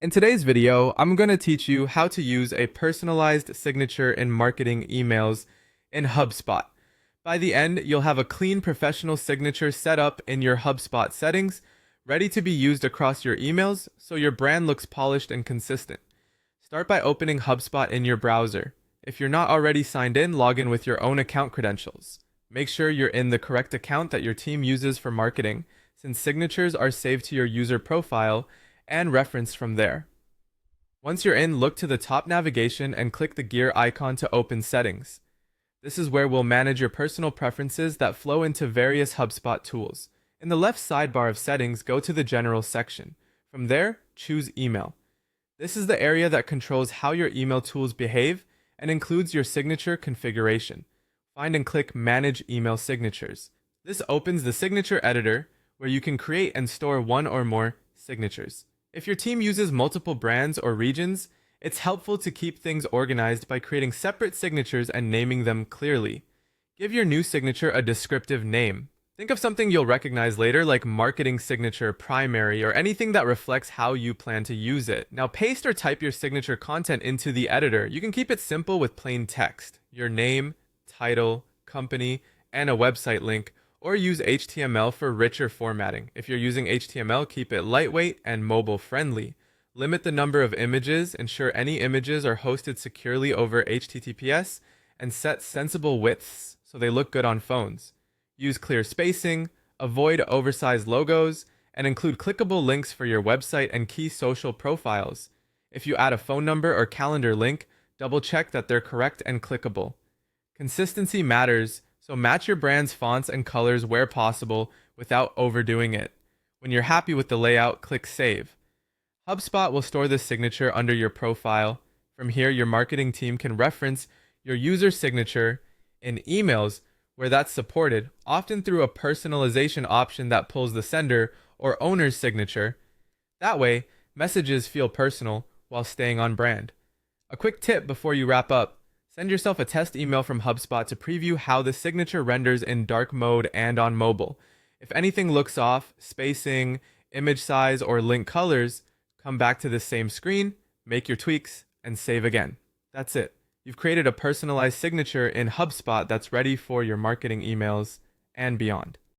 In today's video, I'm going to teach you how to use a personalized signature in marketing emails in Hubspot. By the end, you'll have a clean professional signature set up in your Hubspot settings, ready to be used across your emails so your brand looks polished and consistent. Start by opening Hubspot in your browser. If you're not already signed in, log in with your own account credentials. Make sure you're in the correct account that your team uses for marketing, since signatures are saved to your user profile and referenced from there. Once you're in, look to the top navigation and click the gear icon to open settings. This is where we'll manage your personal preferences that flow into various HubSpot tools. In the left sidebar of settings, go to the general section. From there, choose email. This is the area that controls how your email tools behave and includes your signature configuration. Find and click Manage Email Signatures. This opens the signature editor where you can create and store one or more signatures. If your team uses multiple brands or regions, it's helpful to keep things organized by creating separate signatures and naming them clearly. Give your new signature a descriptive name. Think of something you'll recognize later, like marketing signature, primary, or anything that reflects how you plan to use it. Now paste or type your signature content into the editor. You can keep it simple with plain text, your name, title, company, and a website link, or use HTML for richer formatting. If you're using HTML, keep it lightweight and mobile friendly. Limit the number of images, ensure any images are hosted securely over HTTPS, and set sensible widths so they look good on phones. Use clear spacing, avoid oversized logos, and include clickable links for your website and key social profiles. If you add a phone number or calendar link, double check that they're correct and clickable. Consistency matters, so match your brand's fonts and colors where possible without overdoing it. When you're happy with the layout, click Save. HubSpot will store this signature under your profile. From here, your marketing team can reference your user signature in emails where that's supported, often through a personalization option that pulls the sender or owner's signature. That way, messages feel personal while staying on brand. A quick tip before you wrap up: send yourself a test email from HubSpot to preview how the signature renders in dark mode and on mobile. If anything looks off, spacing, image size, or link colors, come back to the same screen, make your tweaks, and save again. That's it. You've created a personalized signature in HubSpot that's ready for your marketing emails and beyond.